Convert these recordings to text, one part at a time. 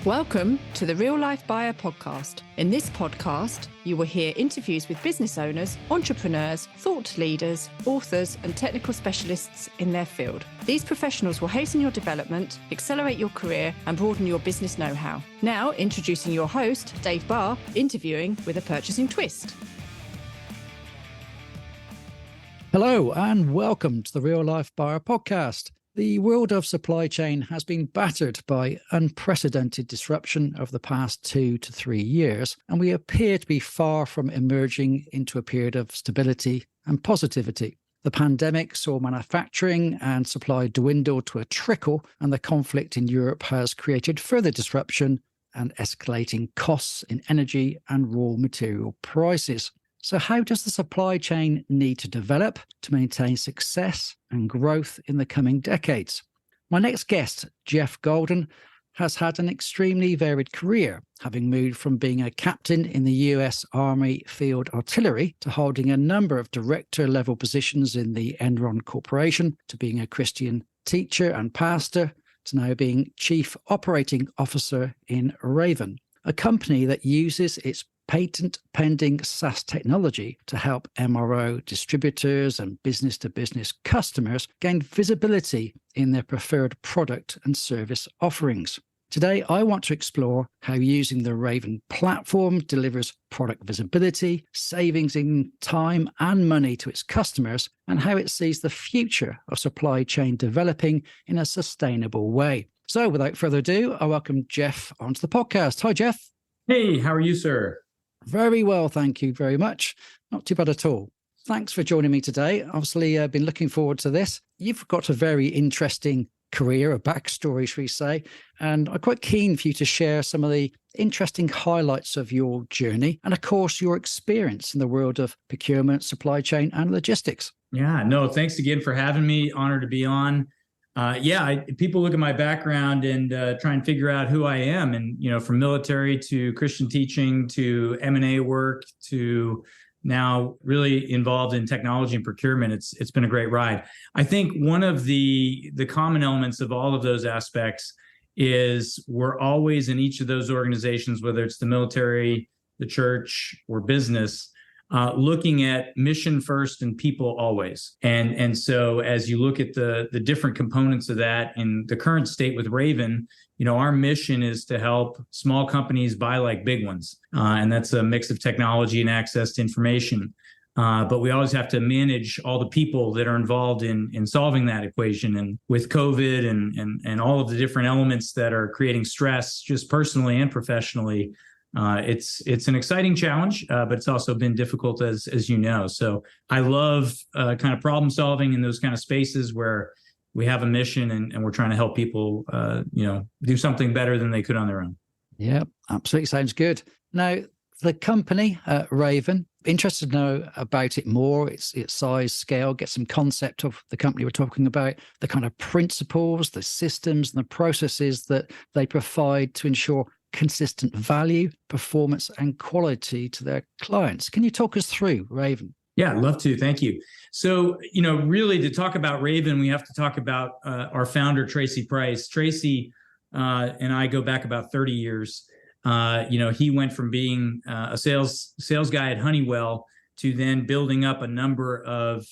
Welcome to the Real Life Buyer podcast. In this podcast, you will hear interviews with business owners, entrepreneurs, thought leaders, authors, and technical specialists in their field. These professionals will hasten your development, accelerate your career, and broaden your business know-how. Now, introducing your host, Dave Barr, interviewing with a purchasing twist. Hello, and welcome to the Real Life Buyer podcast. The world of supply chain has been battered by unprecedented disruption over the past 2 to 3 years, and we appear to be far from emerging into a period of stability and positivity. The pandemic saw manufacturing and supply dwindle to a trickle, and the conflict in Europe has created further disruption and escalating costs in energy and raw material prices. So how does the supply chain need to develop to maintain success and growth in the coming decades? My next guest, Jeff Golden, has had an extremely varied career, having moved from being a captain in the US Army Field Artillery to holding a number of director-level positions in the Enron Corporation, to being a Christian teacher and pastor, to now being Chief Operating Officer in Raven, a company that uses its patent-pending SaaS technology to help MRO distributors and business-to-business customers gain visibility in their preferred product and service offerings. Today, I want to explore how using the Raven platform delivers product visibility, savings in time and money to its customers, and how it sees the future of supply chain developing in a sustainable way. So without further ado, I welcome Jeff onto the podcast. Hi, Jeff. Hey, how are you, sir? Very well, thank you very much. Not too bad at all. Thanks for joining me today. Obviously, I've been looking forward to this. You've got a very interesting career, a backstory, shall we say, and I'm quite keen for you to share some of the interesting highlights of your journey and, of course, your experience in the world of procurement, supply chain, and logistics. Yeah, no, thanks again for having me. Honored to be on. People look at my background and try and figure out who I am. And, from military to Christian teaching to M&A work to now really involved in technology and procurement, it's been a great ride. I think one of the common elements of all of those aspects is we're always in each of those organizations, whether it's the military, the church, or business, looking at mission first and people always. And so as you look at the different components of that in the current state with Raven, our mission is to help small companies buy like big ones. And that's a mix of technology and access to information. But we always have to manage all the people that are involved in solving that equation. And with COVID and all of the different elements that are creating stress, just personally and professionally, it's an exciting challenge, but it's also been difficult, as you know. So I love kind of problem solving in those kind of spaces where we have a mission and we're trying to help people, do something better than they could on their own. Yeah, absolutely. Sounds good. Now, the company, Raven, interested to know about it more, its size, scale, get some concept of the company we're talking about, the kind of principles, the systems and the processes that they provide to ensure consistent value, performance, and quality to their clients. Can you talk us through Raven? Yeah, I'd love to. Thank you. So, really to talk about Raven, we have to talk about our founder, Tracy Price. Tracy and I go back about 30 years. He went from being a sales guy at Honeywell to then building up a number of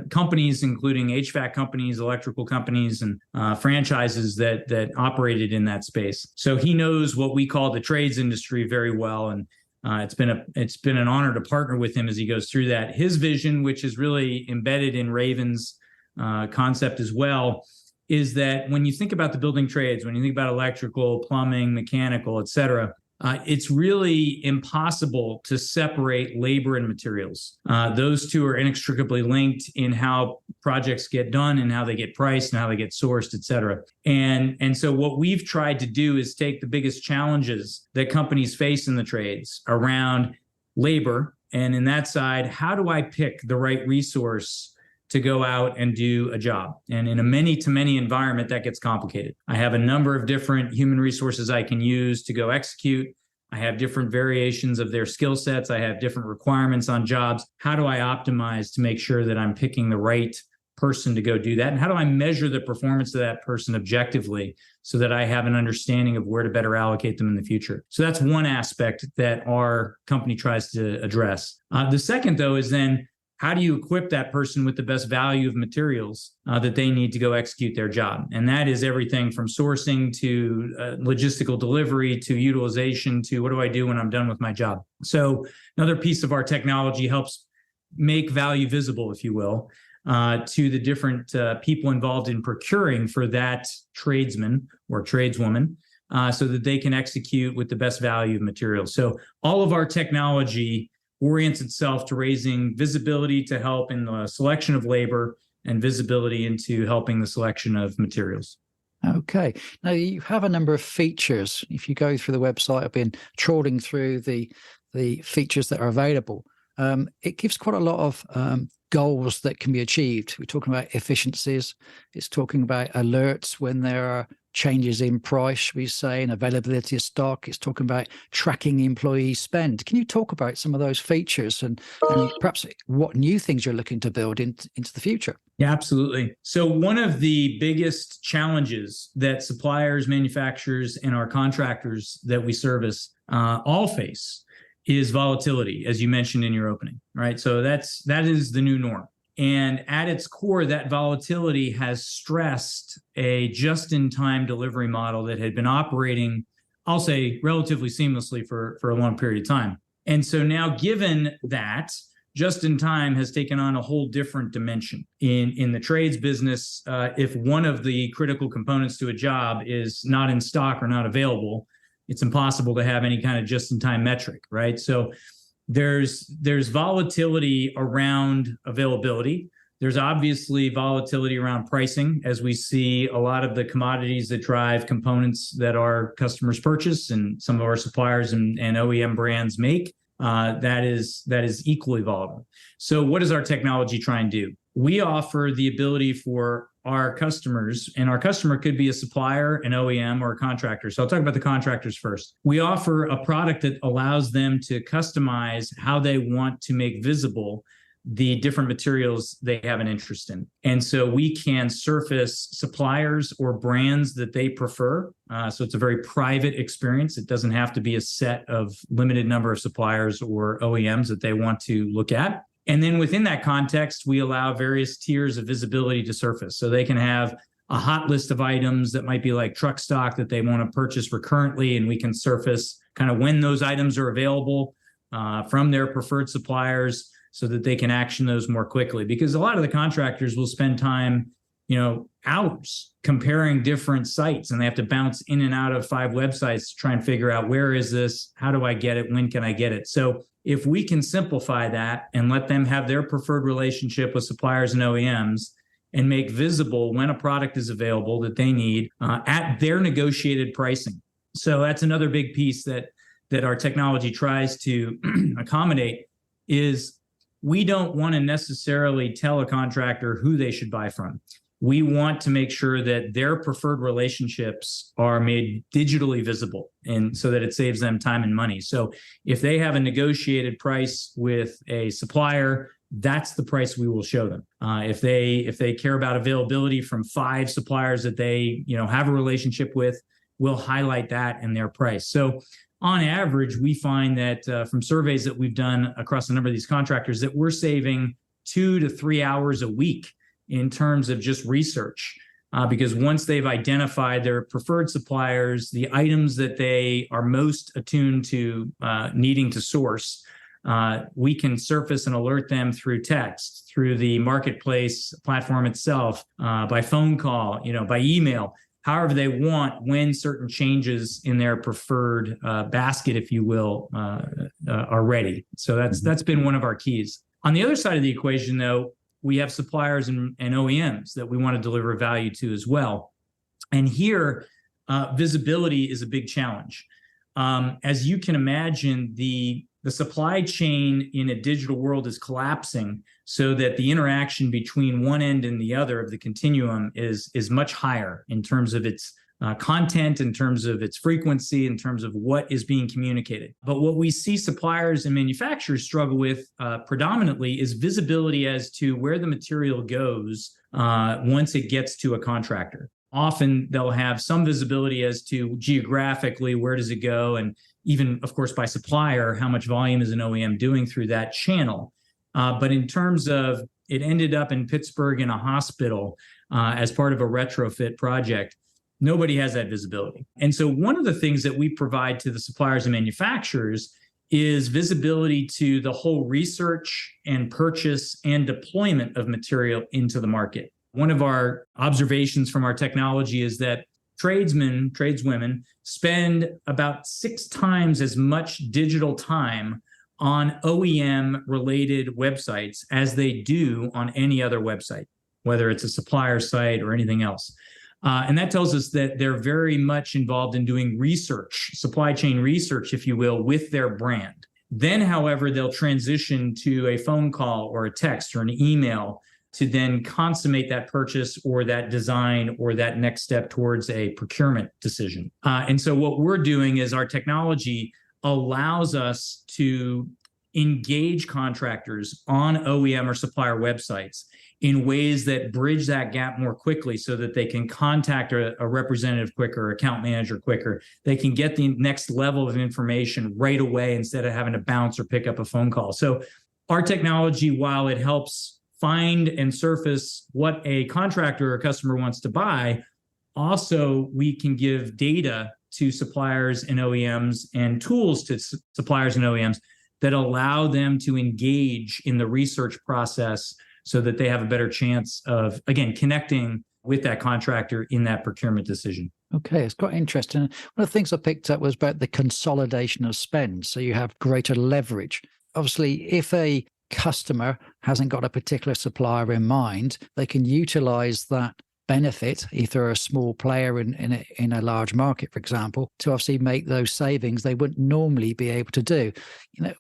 companies, including HVAC companies, electrical companies, and franchises that operated in that space. So he knows what we call the trades industry very well, and it's been an honor to partner with him as he goes through that. His vision, which is really embedded in Raven's concept as well, is that when you think about the building trades, when you think about electrical, plumbing, mechanical, et cetera, it's really impossible to separate labor and materials. Those two are inextricably linked in how projects get done and how they get priced and how they get sourced, et cetera. And so what we've tried to do is take the biggest challenges that companies face in the trades around labor. And in that side, how do I pick the right resource to go out and do a job? And in a many-to-many environment, that gets complicated. I have a number of different human resources I can use to go execute. I have different variations of their skill sets. I have different requirements on jobs. How do I optimize to make sure that I'm picking the right person to go do that? And how do I measure the performance of that person objectively so that I have an understanding of where to better allocate them in the future? So that's one aspect that our company tries to address. The second, though, is then how do you equip that person with the best value of materials that they need to go execute their job? And that is everything from sourcing to logistical delivery to utilization to what do I do when I'm done with my job? So another piece of our technology helps make value visible, if you will, to the different people involved in procuring for that tradesman or tradeswoman so that they can execute with the best value of materials. So all of our technology orients itself to raising visibility to help in the selection of labor and visibility into helping the selection of materials. Okay. Now, you have a number of features. If you go through the website, I've been trawling through the features that are available. It gives quite a lot of goals that can be achieved. We're talking about efficiencies. It's talking about alerts when there are changes in price, we say, and availability of stock. It's talking about tracking employee spend. Can you talk about some of those features and perhaps what new things you're looking to build into the future? Yeah, absolutely. So one of the biggest challenges that suppliers, manufacturers, and our contractors that we service all face is volatility, as you mentioned in your opening, right? So that is the new norm. And at its core, that volatility has stressed a just-in-time delivery model that had been operating, I'll say, relatively seamlessly for a long period of time. And so now, given that, just-in-time has taken on a whole different dimension. In the trades business, if one of the critical components to a job is not in stock or not available, it's impossible to have any kind of just-in-time metric, right? So there's volatility around availability. There's obviously volatility around pricing, as we see a lot of the commodities that drive components that our customers purchase and some of our suppliers and OEM brands make. That is equally volatile. So what does our technology try and do? We offer the ability for our customers, and our customer could be a supplier, an OEM, or a contractor. So I'll talk about the contractors first. We offer a product that allows them to customize how they want to make visible the different materials they have an interest in. And so we can surface suppliers or brands that they prefer. So it's a very private experience. It doesn't have to be a set of limited number of suppliers or OEMs that they want to look at. And then within that context, we allow various tiers of visibility to surface. So they can have a hot list of items that might be like truck stock that they want to purchase recurrently, and we can surface kind of when those items are available from their preferred suppliers so that they can action those more quickly. Because a lot of the contractors will spend time, hours comparing different sites, and they have to bounce in and out of 5 websites to try and figure out, where is this? How do I get it? When can I get it? So if we can simplify that and let them have their preferred relationship with suppliers and OEMs and make visible when a product is available that they need at their negotiated pricing. So that's another big piece that our technology tries to accommodate is we don't want to necessarily tell a contractor who they should buy from. We want to make sure that their preferred relationships are made digitally visible, and so that it saves them time and money. So if they have a negotiated price with a supplier, that's the price we will show them. If they care about availability from 5 suppliers that they have a relationship with, we'll highlight that in their price. So on average, we find that from surveys that we've done across a number of these contractors that we're saving 2 to 3 hours a week in terms of just research, because once they've identified their preferred suppliers, the items that they are most attuned to needing to source, we can surface and alert them through text, through the marketplace platform itself, by phone call, by email, however they want, when certain changes in their preferred basket, if you will, are ready. So that's been one of our keys. On the other side of the equation, though, we have suppliers and OEMs that we want to deliver value to as well. And here, visibility is a big challenge. As you can imagine, the supply chain in a digital world is collapsing so that the interaction between one end and the other of the continuum is much higher in terms of its content, in terms of its frequency, in terms of what is being communicated. But what we see suppliers and manufacturers struggle with predominantly is visibility as to where the material goes once it gets to a contractor. Often they'll have some visibility as to geographically, where does it go? And even, of course, by supplier, how much volume is an OEM doing through that channel? But in terms of it ended up in Pittsburgh in a hospital as part of a retrofit project, nobody has that visibility. And so one of the things that we provide to the suppliers and manufacturers is visibility to the whole research and purchase and deployment of material into the market. One of our observations from our technology is that tradeswomen spend about 6 times as much digital time on OEM-related websites as they do on any other website, whether it's a supplier site or anything else. And that tells us that they're very much involved in doing research, supply chain research, if you will, with their brand. Then, however, they'll transition to a phone call or a text or an email to then consummate that purchase or that design or that next step towards a procurement decision. And so what we're doing is our technology allows us to engage contractors on OEM or supplier websites in ways that bridge that gap more quickly so that they can contact a representative quicker, account manager quicker. They can get the next level of information right away instead of having to bounce or pick up a phone call. So our technology, while it helps find and surface what a contractor or customer wants to buy, also we can give data to suppliers and OEMs and tools to suppliers and OEMs that allow them to engage in the research process so that they have a better chance of, again, connecting with that contractor in that procurement decision. Okay, it's quite interesting. One of the things I picked up was about the consolidation of spend. So you have greater leverage. Obviously, if a customer hasn't got a particular supplier in mind, they can utilize that benefit, if they're a small player in a large market, for example, to obviously make those savings they wouldn't normally be able to do.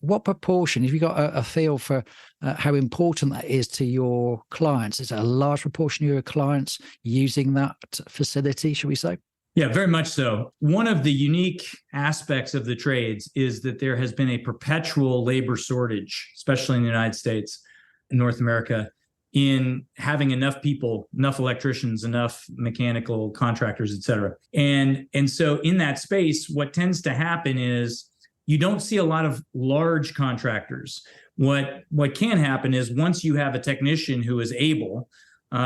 What proportion, if you've got a feel for how important that is to your clients, is it a large proportion of your clients using that facility, should we say? Yeah, very much so. One of the unique aspects of the trades is that there has been a perpetual labor shortage, especially in the United States and North America, in having enough people, enough electricians, enough mechanical contractors, et cetera. And so in that space, what tends to happen is you don't see a lot of large contractors. What can happen is once you have a technician who is able,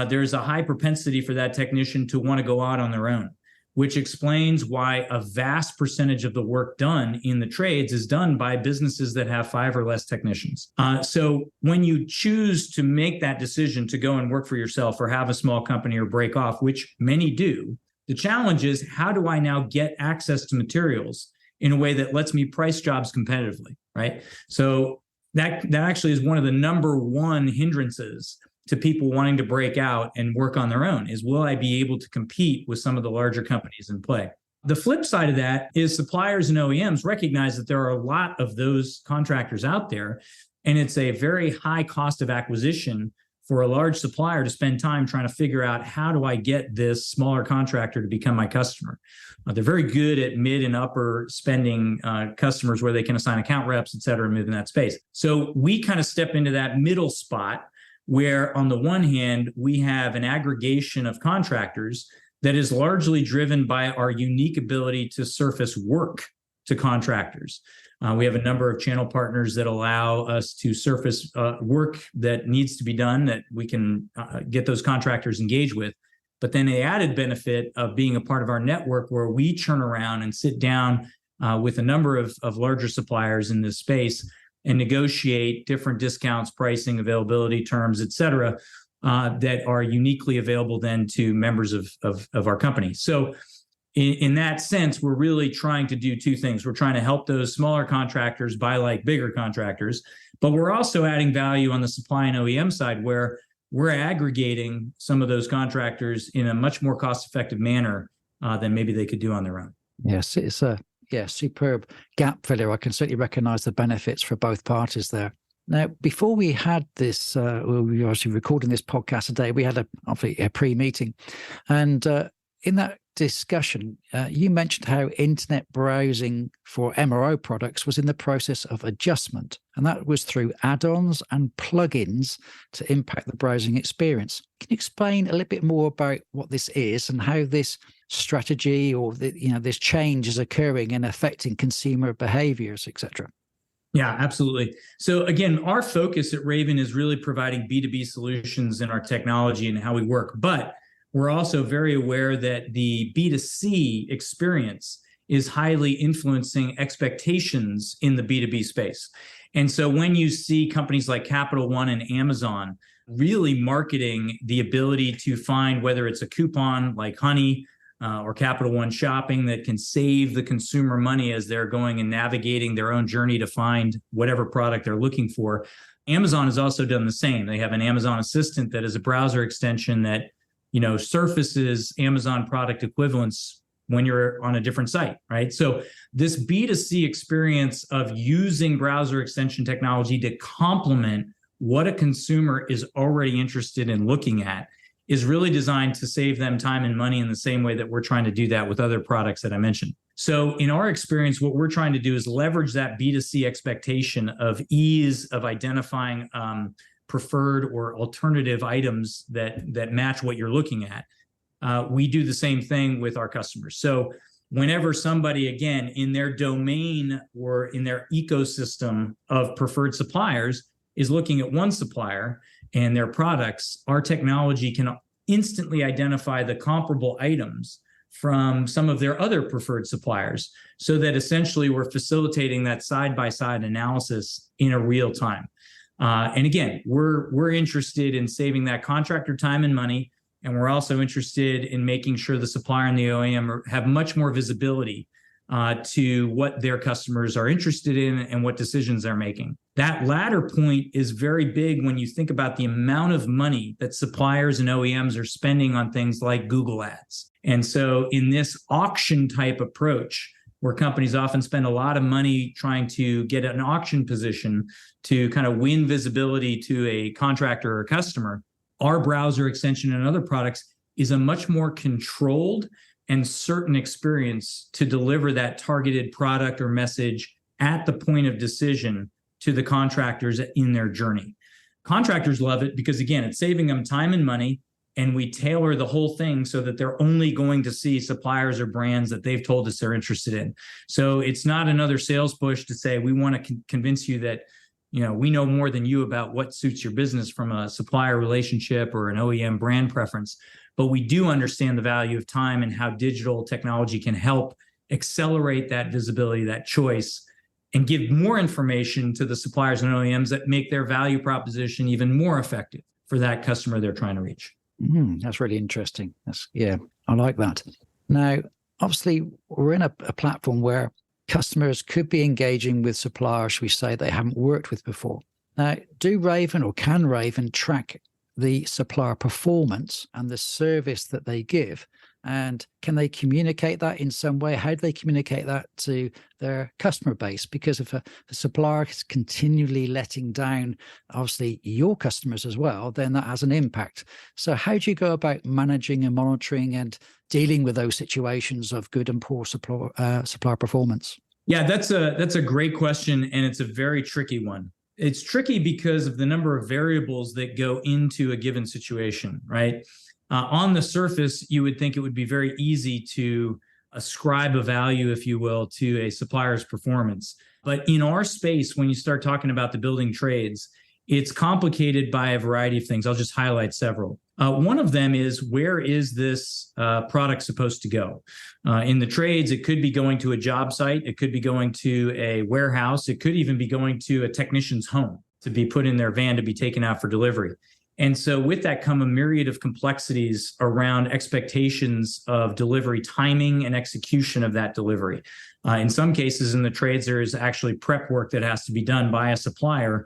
there's a high propensity for that technician to want to go out on their own, which explains why a vast percentage of the work done in the trades is done by businesses that have 5 or less technicians. So when you choose to make that decision to go and work for yourself or have a small company or break off, which many do, the challenge is, how do I now get access to materials in a way that lets me price jobs competitively, right? So that actually is one of the number one hindrances to people wanting to break out and work on their own, is will I be able to compete with some of the larger companies in play? The flip side of that is suppliers and OEMs recognize that there are a lot of those contractors out there, and it's a very high cost of acquisition for a large supplier to spend time trying to figure out, how do I get this smaller contractor to become my customer? They're very good at mid and upper spending customers where they can assign account reps, et cetera, and move in that space. So we kind of step into that middle spot where on the one hand, we have an aggregation of contractors that is largely driven by our unique ability to surface work to contractors. We have a number of channel partners that allow us to surface work that needs to be done that we can get those contractors engaged with. But then the added benefit of being a part of our network, where we turn around and sit down with a number of larger suppliers in this space and negotiate different discounts, pricing, availability, terms, et cetera, that are uniquely available then to members of our company. So in that sense, we're really trying to do 2 things. We're trying to help those smaller contractors buy like bigger contractors, but we're also adding value on the supply and OEM side, where we're aggregating some of those contractors in a much more cost-effective manner than maybe they could do on their own. Yes, it's a superb gap filler. I can certainly recognize the benefits for both parties there. Now, before we had this, we were actually recording this podcast today, we had obviously a pre-meeting. And in that discussion, you mentioned how internet browsing for MRO products was in the process of adjustment, and that was through add-ons and plugins to impact the browsing experience. Can you explain a little bit more about what this is and how this strategy or this change is occurring and affecting consumer behaviors, etc.? Yeah, absolutely. So again, our focus at Raven is really providing B2B solutions in our technology and how we work. But we're also very aware that the B2C experience is highly influencing expectations in the B2B space. And so when you see companies like Capital One and Amazon really marketing the ability to find whether it's a coupon like Honey, or Capital One Shopping that can save the consumer money as they're going and navigating their own journey to find whatever product they're looking for. Amazon has also done the same. They have an Amazon Assistant that is a browser extension that, surfaces Amazon product equivalents when you're on a different site, right? So this B2C experience of using browser extension technology to complement what a consumer is already interested in looking at is really designed to save them time and money in the same way that we're trying to do that with other products that I mentioned. So in our experience, what we're trying to do is leverage that B2C expectation of ease of identifying preferred or alternative items that match what you're looking at. We do the same thing with our customers. So whenever somebody, again, in their domain or in their ecosystem of preferred suppliers is looking at one supplier and their products, our technology can instantly identify the comparable items from some of their other preferred suppliers, so that essentially we're facilitating that side-by-side analysis in a real time. And again, we're interested in saving that contractor time and money, and we're also interested in making sure the supplier and the OEM have much more visibility to what their customers are interested in and what decisions they're making. That latter point is very big when you think about the amount of money that suppliers and OEMs are spending on things like Google Ads. And so in this auction type approach, where companies often spend a lot of money trying to get an auction position to kind of win visibility to a contractor or a customer, our browser extension and other products is a much more controlled and certain experience to deliver that targeted product or message at the point of decision to the contractors in their journey. Contractors love it because, again, it's saving them time and money, and we tailor the whole thing so that they're only going to see suppliers or brands that they've told us they're interested in. So it's not another sales push to say, we want to convince you that, we know more than you about what suits your business from a supplier relationship or an OEM brand preference. But we do understand the value of time and how digital technology can help accelerate that visibility, that choice, and give more information to the suppliers and OEMs that make their value proposition even more effective for that customer they're trying to reach. That's really interesting. I like that. Now, obviously, we're in a platform where customers could be engaging with suppliers, we say, they haven't worked with before. Now, do Raven or can Raven track the supplier performance and the service that they give? And can they communicate that in some way? How do they communicate that to their customer base? Because if a supplier is continually letting down, obviously, your customers as well, then that has an impact. So how do you go about managing and monitoring and dealing with those situations of good and poor supplier performance? Yeah, that's a great question, and it's a very tricky one. It's tricky because of the number of variables that go into a given situation, right? On the surface, you would think it would be very easy to ascribe a value, if you will, to a supplier's performance. But in our space, when you start talking about the building trades, it's complicated by a variety of things. I'll just highlight several. One of them is, where is this product supposed to go? In the trades, it could be going to a job site. It could be going to a warehouse. It could even be going to a technician's home to be put in their van to be taken out for delivery. And so with that come a myriad of complexities around expectations of delivery timing and execution of that delivery. In some cases in the trades, there is actually prep work that has to be done by a supplier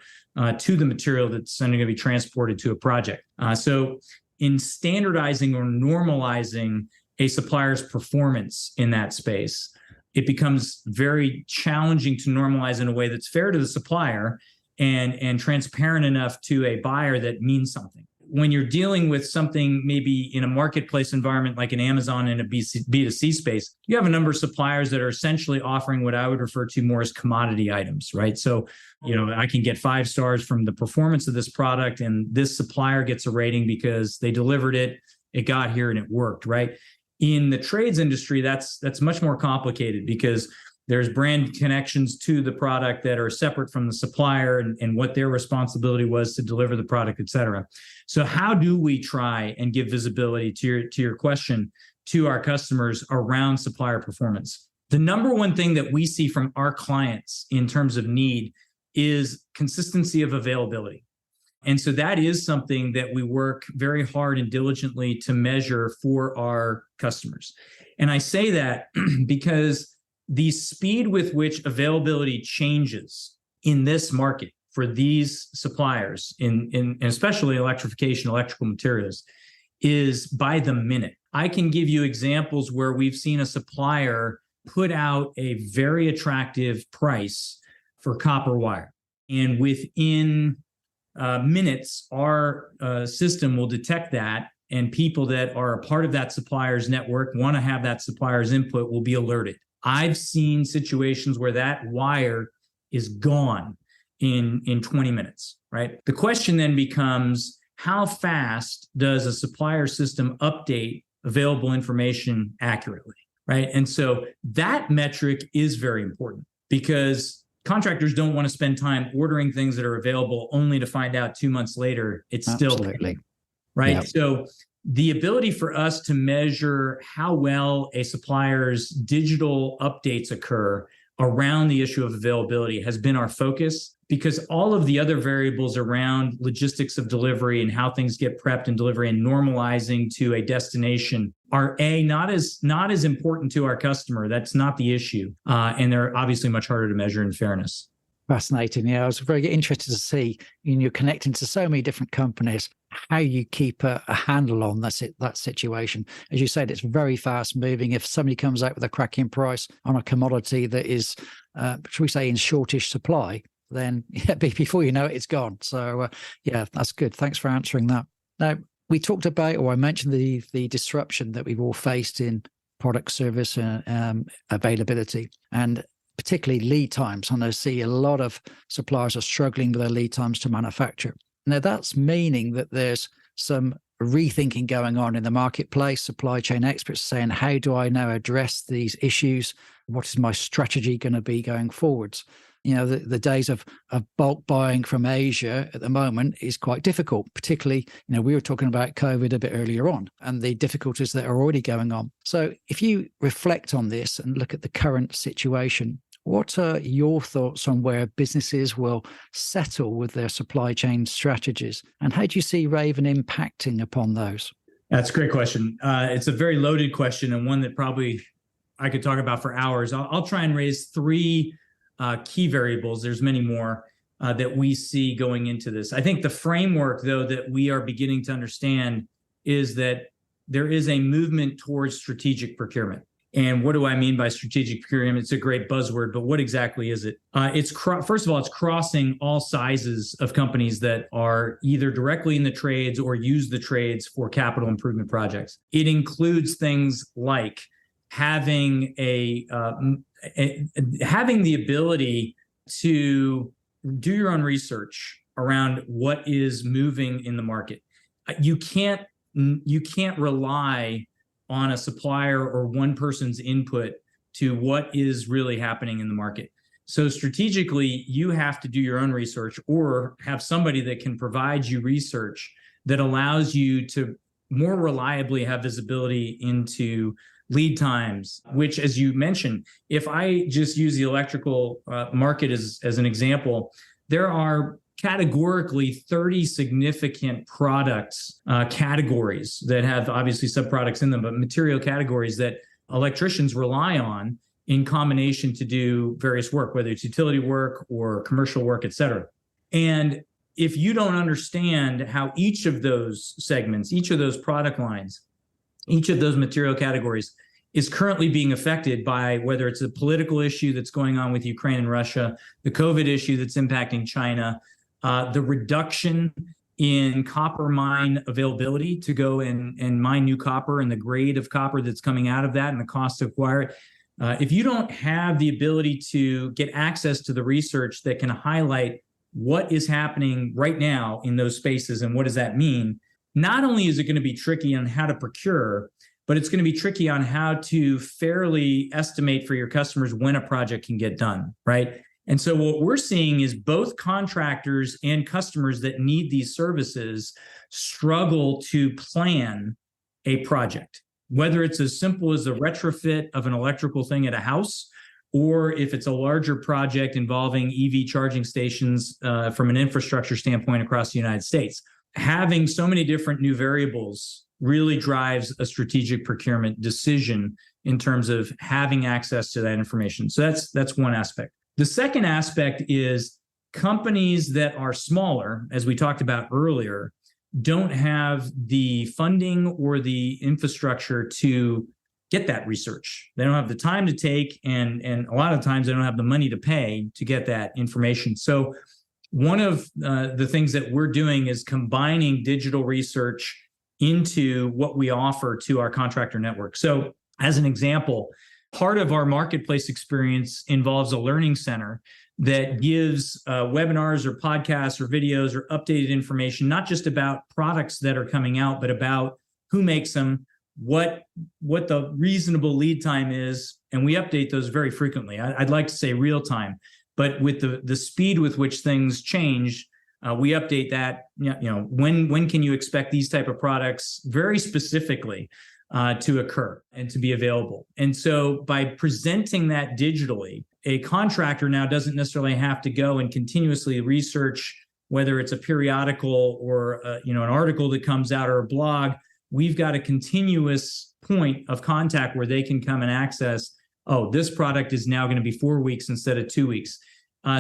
to the material that's going to be transported to a project. So in standardizing or normalizing a supplier's performance in that space, it becomes very challenging to normalize in a way that's fair to the supplier and transparent enough to a buyer that means something. when you're dealing with something maybe in a marketplace environment like an Amazon in a B2C space, you have a number of suppliers that are essentially offering what I would refer to more as commodity items, right? So, I can get 5 stars from the performance of this product, and this supplier gets a rating because they delivered it, it got here, and it worked, right? In the trades industry, that's much more complicated because there's brand connections to the product that are separate from the supplier and what their responsibility was to deliver the product, et cetera. So how do we try and give visibility to your question to our customers around supplier performance? The number one thing that we see from our clients in terms of need is consistency of availability. And so that is something that we work very hard and diligently to measure for our customers. And I say that because the speed with which availability changes in this market for these suppliers, in especially electrification, electrical materials, is by the minute. I can give you examples where we've seen a supplier put out a very attractive price for copper wire. And within minutes, our system will detect that, and people that are a part of that supplier's network want to have that supplier's input will be alerted. I've seen situations where that wire is gone in 20 minutes, right? The question then becomes, how fast does a supplier system update available information accurately, right? And so that metric is very important because contractors don't want to spend time ordering things that are available only to find out 2 months later it's Absolutely. still, right? Yep. So the ability for us to measure how well a supplier's digital updates occur around the issue of availability has been our focus, because all of the other variables around logistics of delivery and how things get prepped and delivery and normalizing to a destination are not as important to our customer. That's not the issue. And they're obviously much harder to measure in fairness. Fascinating. Yeah, I was very interested to see, you're connecting to so many different companies, how you keep a handle on that situation. As you said, it's very fast moving. If somebody comes out with a cracking price on a commodity that is, should we say, in shortish supply, then before you know it, it's gone. So yeah, that's good. Thanks for answering that. Now, we talked about, or I mentioned the disruption that we've all faced in product service availability, and particularly lead times. And I see a lot of suppliers are struggling with their lead times to manufacture. Now, that's meaning that there's some rethinking going on in the marketplace. Supply chain experts saying, how do I now address these issues? What is my strategy going to be going forwards? The days of bulk buying from Asia at the moment is quite difficult, particularly, we were talking about COVID a bit earlier on and the difficulties that are already going on. So if you reflect on this and look at the current situation, what are your thoughts on where businesses will settle with their supply chain strategies? And how do you see Raven impacting upon those? That's a great question. It's a very loaded question, and one that probably I could talk about for hours. I'll try and raise 3 key variables. There's many more that we see going into this. I think the framework, though, that we are beginning to understand is that there is a movement towards strategic procurement. And what do I mean by strategic procurement? It's a great buzzword, but what exactly is it? First of all, it's crossing all sizes of companies that are either directly in the trades or use the trades for capital improvement projects. It includes things like having having the ability to do your own research around what is moving in the market. You can't rely on a supplier or one person's input to what is really happening in the market. So strategically, you have to do your own research or have somebody that can provide you research that allows you to more reliably have visibility into lead times, which, as you mentioned, if I just use the electrical market as an example, there are categorically 30 significant products categories that have obviously subproducts in them, but material categories that electricians rely on in combination to do various work, whether it's utility work or commercial work, et cetera. And if you don't understand how each of those segments, each of those product lines, each of those material categories is currently being affected by whether it's a political issue that's going on with Ukraine and Russia, the COVID issue that's impacting China, the reduction in copper mine availability to go and mine new copper and the grade of copper that's coming out of that and the cost to acquire it. If you don't have the ability to get access to the research that can highlight what is happening right now in those spaces and what does that mean, not only is it going to be tricky on how to procure, but it's going to be tricky on how to fairly estimate for your customers when a project can get done, right? And so what we're seeing is both contractors and customers that need these services struggle to plan a project, whether it's as simple as a retrofit of an electrical thing at a house, or if it's a larger project involving EV charging stations from an infrastructure standpoint across the United States. Having so many different new variables really drives a strategic procurement decision in terms of having access to that information. So that's one aspect. The second aspect is companies that are smaller, as we talked about earlier, don't have the funding or the infrastructure to get that research. They don't have the time to take, and a lot of times they don't have the money to pay to get that information. So one of the things that we're doing is combining digital research into what we offer to our contractor network. So as an example, part of our marketplace experience involves a learning center that gives webinars or podcasts or videos or updated information, not just about products that are coming out, but about who makes them, what the reasonable lead time is. And we update those very frequently. I'd like to say real time, but with the speed with which things change, we update that, when can you expect these type of products very specifically to occur and to be available. And so by presenting that digitally, a contractor now doesn't necessarily have to go and continuously research whether it's a periodical or an article that comes out or a blog. We've got a continuous point of contact where they can come and access, this product is now going to be 4 weeks instead of 2 weeks.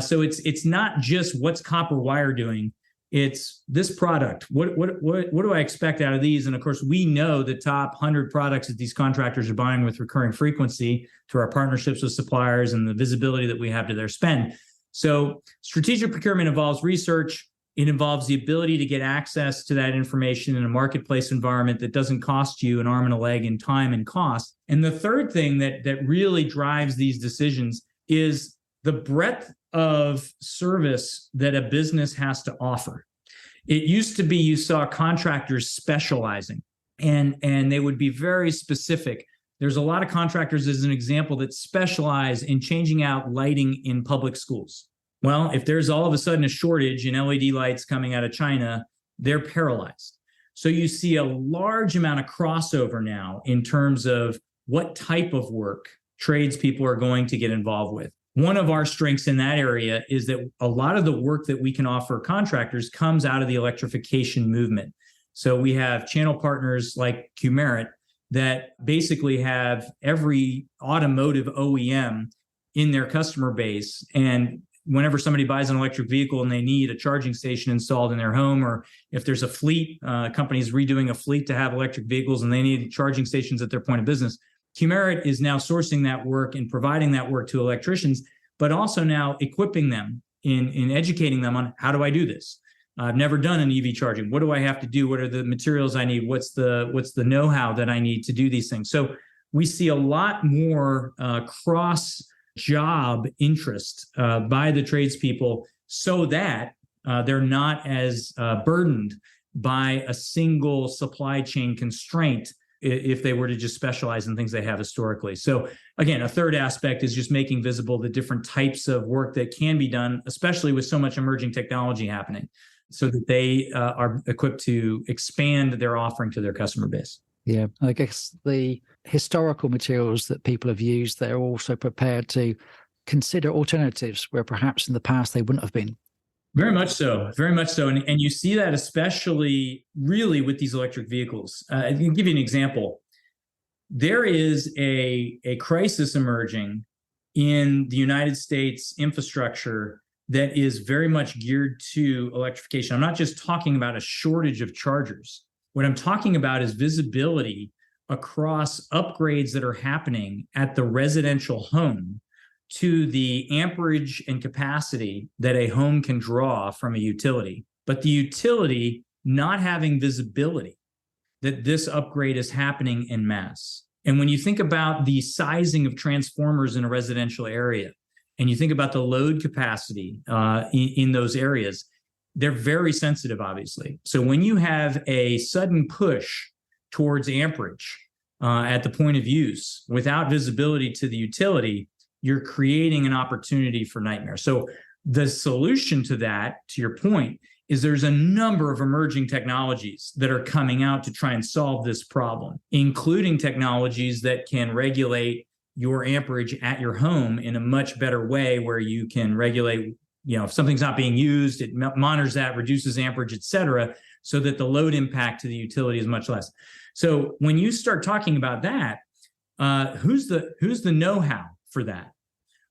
So it's not just what's copper wire doing. It's this product. What do I expect out of these? And of course, we know the top 100 products that these contractors are buying with recurring frequency through our partnerships with suppliers and the visibility that we have to their spend. So strategic procurement involves research. It involves the ability to get access to that information in a marketplace environment that doesn't cost you an arm and a leg in time and cost. And the third thing that really drives these decisions is the breadth of service that a business has to offer. It used to be you saw contractors specializing and they would be very specific. There's a lot of contractors, as an example, that specialize in changing out lighting in public schools. Well, if there's all of a sudden a shortage in LED lights coming out of China, they're paralyzed. So you see a large amount of crossover now in terms of what type of work tradespeople are going to get involved with. One of our strengths in that area is that a lot of the work that we can offer contractors comes out of the electrification movement. So we have channel partners like Qmerit that basically have every automotive OEM in their customer base. And whenever somebody buys an electric vehicle and they need a charging station installed in their home, or if there's a fleet, companies redoing a fleet to have electric vehicles and they need charging stations at their point of business, Qmerit is now sourcing that work and providing that work to electricians, but also now equipping them in educating them on how do I do this? I've never done an EV charging. What do I have to do? What are the materials I need? What's the know-how that I need to do these things? So we see a lot more cross-job interest by the tradespeople so that they're not as burdened by a single supply chain constraint if they were to just specialize in things they have historically. So again, a third aspect is just making visible the different types of work that can be done, especially with so much emerging technology happening, so that they are equipped to expand their offering to their customer base. Yeah, I guess the historical materials that people have used, they're also prepared to consider alternatives where perhaps in the past they wouldn't have been. Very much so, very much so. And you see that especially really with these electric vehicles. I can give you an example. There is a crisis emerging in the United States infrastructure that is very much geared to electrification. I'm not just talking about a shortage of chargers. What I'm talking about is visibility across upgrades that are happening at the residential home to the amperage and capacity that a home can draw from a utility. But the utility not having visibility that this upgrade is happening en masse. And when you think about the sizing of transformers in a residential area, and you think about the load capacity in those areas, they're very sensitive, obviously. So when you have a sudden push towards amperage at the point of use without visibility to the utility, you're creating an opportunity for nightmare. So the solution to that, to your point, is there's a number of emerging technologies that are coming out to try and solve this problem, including technologies that can regulate your amperage at your home in a much better way, where you can regulate, if something's not being used, it monitors that, reduces amperage, et cetera, so that the load impact to the utility is much less. So when you start talking about that, who's the know-how for that,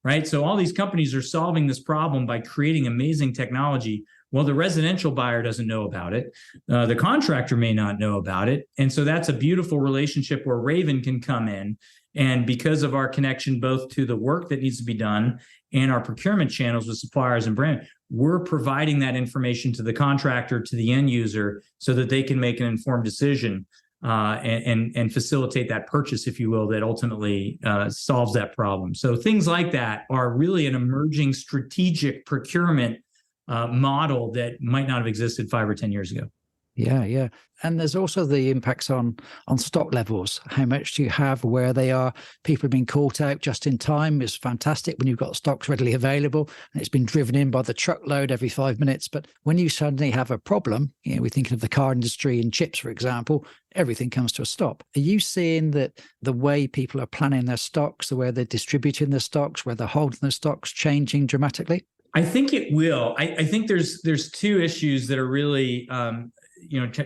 right? So all these companies are solving this problem by creating amazing technology. Well, the residential buyer doesn't know about it. The contractor may not know about it. And so that's a beautiful relationship where Raven can come in. And because of our connection both to the work that needs to be done and our procurement channels with suppliers and brand, we're providing that information to the contractor, to the end user, so that they can make an informed decision and facilitate that purchase, if you will, that ultimately solves that problem. So things like that are really an emerging strategic procurement model that might not have existed 5 or 10 years ago. Yeah. And there's also the impacts on stock levels. How much do you have, where they are? People have been caught out just in time. It's fantastic when you've got stocks readily available and it's been driven in by the truckload every 5 minutes. But when you suddenly have a problem, we're thinking of the car industry and chips, for example, everything comes to a stop. Are you seeing that the way people are planning their stocks, the way they're distributing their stocks, where they're holding their stocks changing dramatically? I think it will. I think there's two issues that are really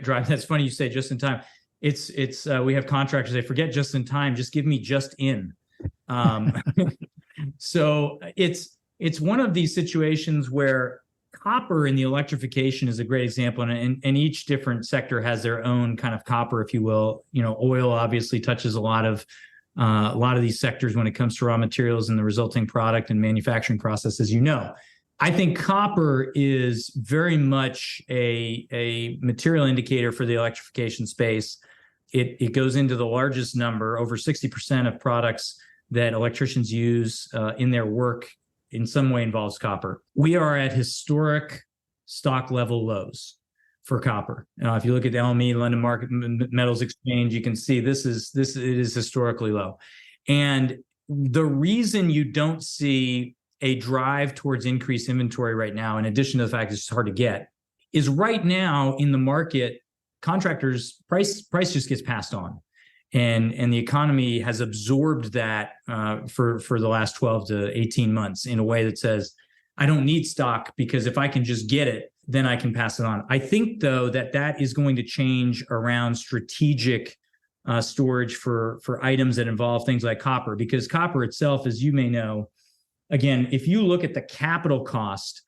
drive. That's funny you say just in time. It's we have contractors, they forget just in time, just give me just in. So it's one of these situations where copper in the electrification is a great example, and each different sector has their own kind of copper, if you will. Oil obviously touches a lot of these sectors when it comes to raw materials and the resulting product and manufacturing processes. I think copper is very much a material indicator for the electrification space. It goes into the largest number. Over 60% of products that electricians use in their work in some way involves copper. We are at historic stock level lows for copper. If you look at the LME, London Market Metals Exchange, you can see it is historically low. And the reason you don't see a drive towards increased inventory right now, in addition to the fact it's hard to get, is right now in the market, contractors price just gets passed on. And the economy has absorbed that for the last 12 to 18 months in a way that says, I don't need stock, because if I can just get it, then I can pass it on. I think, though, that is going to change around strategic storage for items that involve things like copper, because copper itself, as you may know, again, if you look at the capital cost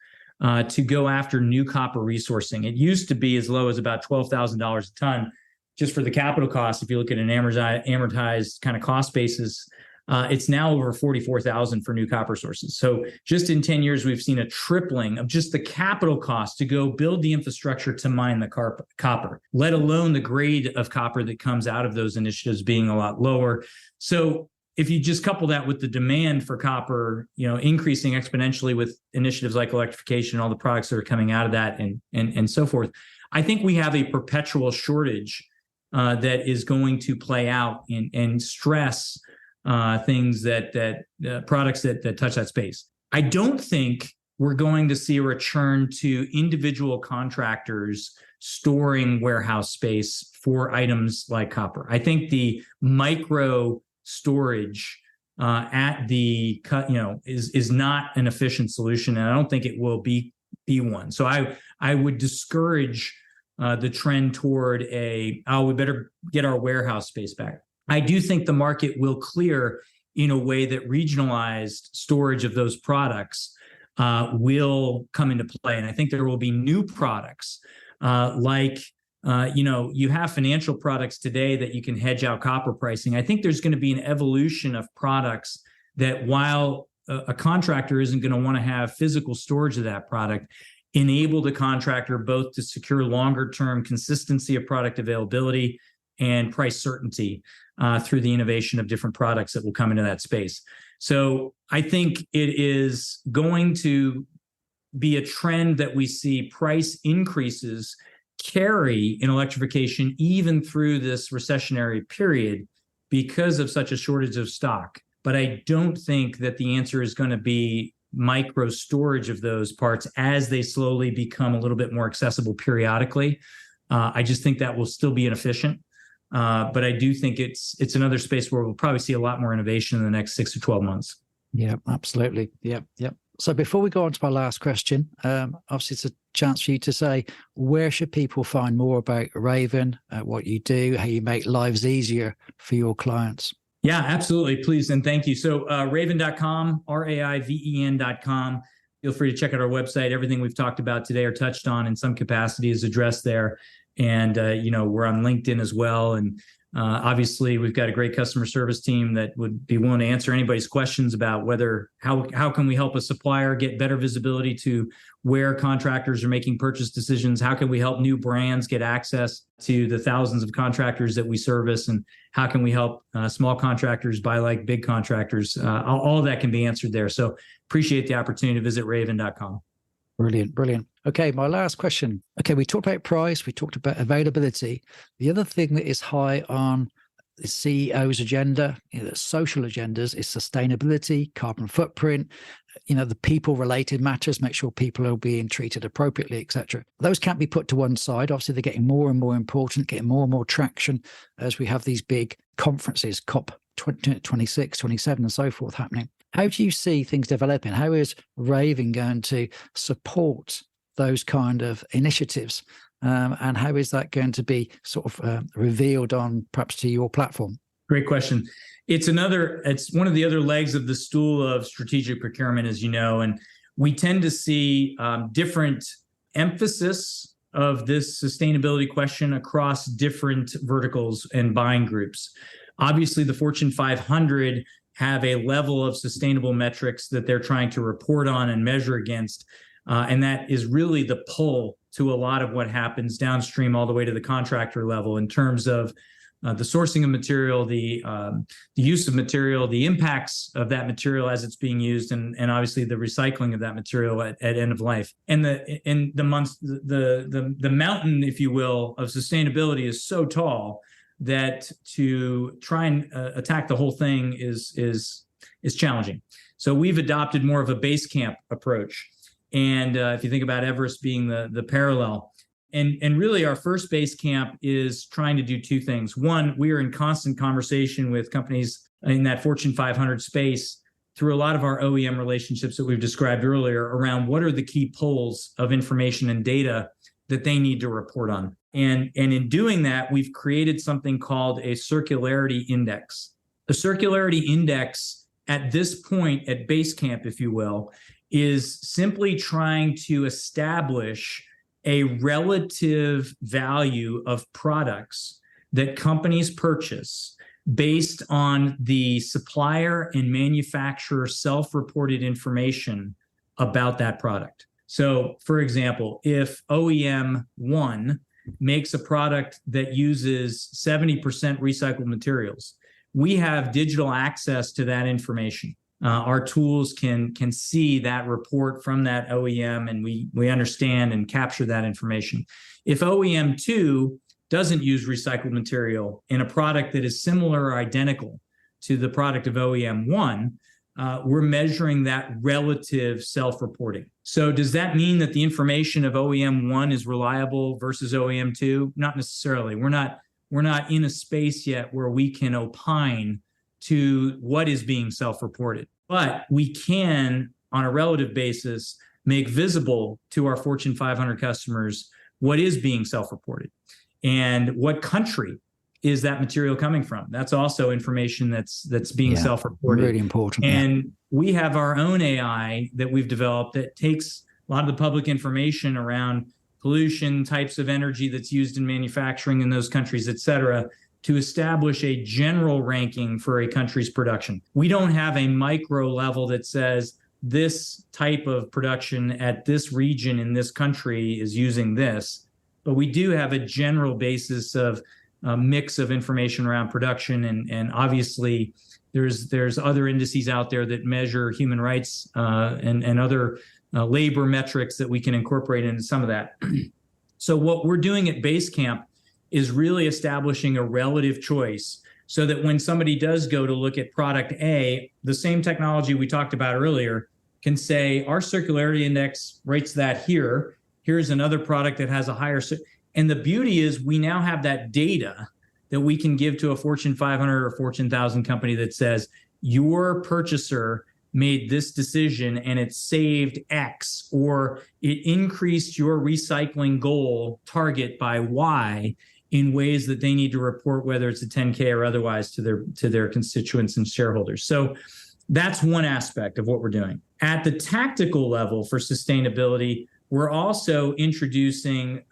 to go after new copper resourcing, it used to be as low as about $12,000 a ton just for the capital cost. If you look at an amortized kind of cost basis, it's now over $44,000 for new copper sources. So just in 10 years, we've seen a tripling of just the capital cost to go build the infrastructure to mine the copper, let alone the grade of copper that comes out of those initiatives being a lot lower. So if you just couple that with the demand for copper, increasing exponentially with initiatives like electrification, all the products that are coming out of that and so forth, I think we have a perpetual shortage that is going to play out and stress things that products that touch that space. I don't think we're going to see a return to individual contractors storing warehouse space for items like copper. I think the micro storage at the is not an efficient solution, and I don't think it will be one. So I would discourage the trend toward we better get our warehouse space back. I do think the market will clear in a way that regionalized storage of those products will come into play, and I think there will be new products you have financial products today that you can hedge out copper pricing. I think there's going to be an evolution of products that, while a contractor isn't going to want to have physical storage of that product, enable the contractor both to secure longer term consistency of product availability and price certainty through the innovation of different products that will come into that space. So I think it is going to be a trend that we see price increases carry in electrification even through this recessionary period because of such a shortage of stock. But I don't think that the answer is going to be micro storage of those parts as they slowly become a little bit more accessible periodically. I just think that will still be inefficient. But I do think it's another space where we'll probably see a lot more innovation in the next 6 to 12 months. Yeah, absolutely. Yep. So before we go on to my last question, obviously it's a chance for you to say, where should people find more about Raven, what you do, how you make lives easier for your clients? Yeah, absolutely. Please. And thank you. So raven.com, RAIVEN.com. Feel free to check out our website. Everything we've talked about today or touched on in some capacity is addressed there. And, we're on LinkedIn as well. And obviously, we've got a great customer service team that would be willing to answer anybody's questions about how can we help a supplier get better visibility to where contractors are making purchase decisions? How can we help new brands get access to the thousands of contractors that we service? And how can we help small contractors buy like big contractors? All of that can be answered there. So appreciate the opportunity to visit raven.com. Brilliant. Okay, my last question. Okay, we talked about price, we talked about availability. The other thing that is high on the CEO's agenda, the social agendas, is sustainability, carbon footprint, the people-related matters, make sure people are being treated appropriately, etc. Those can't be put to one side. Obviously, they're getting more and more important, getting more and more traction as we have these big conferences, COP 26, 27, and so forth happening. How do you see things developing? How is Raven going to support those kind of initiatives? And how is that going to be sort of revealed on perhaps to your platform? Great question. It's one of the other legs of the stool of strategic procurement, as you know, and we tend to see different emphasis of this sustainability question across different verticals and buying groups. Obviously, the Fortune 500 have a level of sustainable metrics that they're trying to report on and measure against. And that is really the pull to a lot of what happens downstream all the way to the contractor level in terms of the sourcing of material, the use of material, the impacts of that material as it's being used, and obviously the recycling of that material at end of life. And the mountain, if you will, of sustainability is so tall that to try and attack the whole thing is challenging. So we've adopted more of a base camp approach. And if you think about Everest being the parallel, and really our first base camp is trying to do two things. One, we are in constant conversation with companies in that Fortune 500 space through a lot of our OEM relationships that we've described earlier around what are the key pulls of information and data that they need to report on. And in doing that, we've created something called a circularity index. A circularity index at this point at base camp, if you will, is simply trying to establish a relative value of products that companies purchase based on the supplier and manufacturer self-reported information about that product. So, for example, if OEM 1 makes a product that uses 70% recycled materials, we have digital access to that information. Our tools can see that report from that OEM, and we understand and capture that information. If OEM 2 doesn't use recycled material in a product that is similar or identical to the product of OEM 1, we're measuring that relative self-reporting. So does that mean that the information of OEM 1 is reliable versus OEM 2? Not necessarily. We're not in a space yet where we can opine to what is being self-reported. But we can, on a relative basis, make visible to our Fortune 500 customers what is being self-reported and what country is that material coming from. That's also information that's being self-reported. Really important. And we have our own AI that we've developed that takes a lot of the public information around pollution, types of energy that's used in manufacturing in those countries, et cetera, to establish a general ranking for a country's production. We don't have a micro level that says this type of production at this region in this country is using this. But we do have a general basis of a mix of information around production, and obviously there's other indices out there that measure human rights and other labor metrics that we can incorporate into some of that. So what we're doing at Basecamp is really establishing a relative choice so that when somebody does go to look at product A, the same technology we talked about earlier can say, our circularity index rates that here. Here's another product that has a higher. And the beauty is we now have that data that we can give to a Fortune 500 or Fortune 1000 company that says, your purchaser made this decision and it saved X, or it increased your recycling goal target by Y in ways that they need to report, whether it's a 10K or otherwise, to their constituents and shareholders. So that's one aspect of what we're doing. At the tactical level for sustainability, we're also introducing,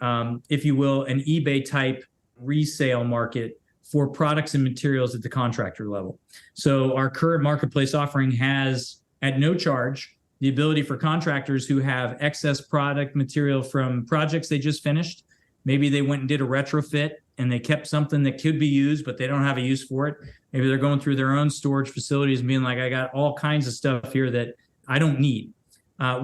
if you will, an eBay type resale market for products and materials at the contractor level. So our current marketplace offering has, at no charge, the ability for contractors who have excess product material from projects they just finished. Maybe they went and did a retrofit and they kept something that could be used, but they don't have a use for it. Maybe they're going through their own storage facilities and being like, I got all kinds of stuff here that I don't need.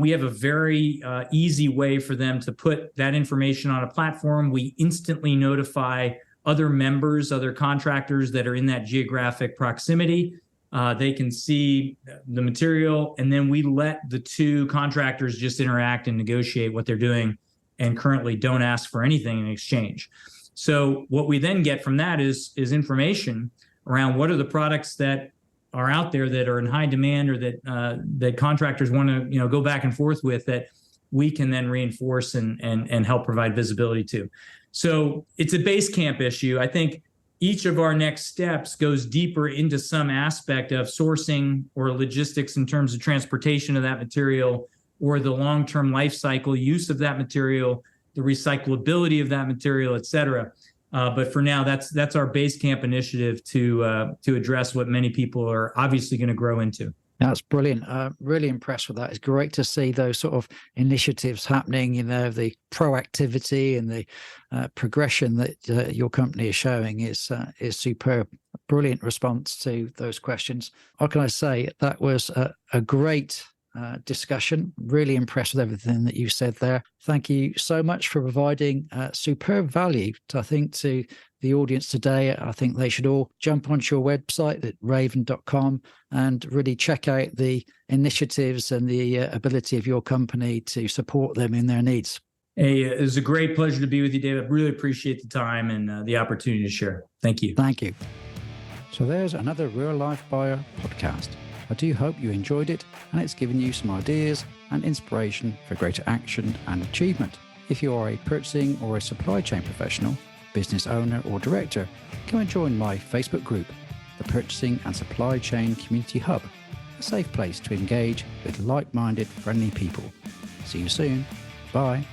We have a very easy way for them to put that information on a platform. We instantly notify other members, other contractors that are in that geographic proximity. They can see the material, and then we let the two contractors just interact and negotiate what they're doing, and currently don't ask for anything in exchange. So what we then get from that is information around what are the products that are out there that are in high demand, or that contractors want to go back and forth with, that we can then reinforce and help provide visibility to. So it's a Basecamp issue. I think each of our next steps goes deeper into some aspect of sourcing or logistics in terms of transportation of that material, or the long-term life cycle use of that material, the recyclability of that material, et cetera. But for now, that's our Basecamp initiative to address what many people are obviously going to grow into. That's brilliant. Really impressed with that. It's great to see those sort of initiatives happening, the proactivity and the progression that your company is showing is superb. Brilliant response to those questions. What can I say? That was a great discussion. Really impressed with everything that you said there. Thank you so much for providing superb value to the audience today. I think they should all jump onto your website at raven.com and really check out the initiatives and the ability of your company to support them in their needs. Hey, it was a great pleasure to be with you, David. Really appreciate the time and the opportunity to share. Thank you. Thank you. So there's another Real Life Buyer podcast. I do hope you enjoyed it and it's given you some ideas and inspiration for greater action and achievement. If you are a purchasing or a supply chain professional, business owner or director, come and join my Facebook group, the Purchasing and Supply Chain Community Hub, a safe place to engage with like-minded, friendly people. See you soon. Bye.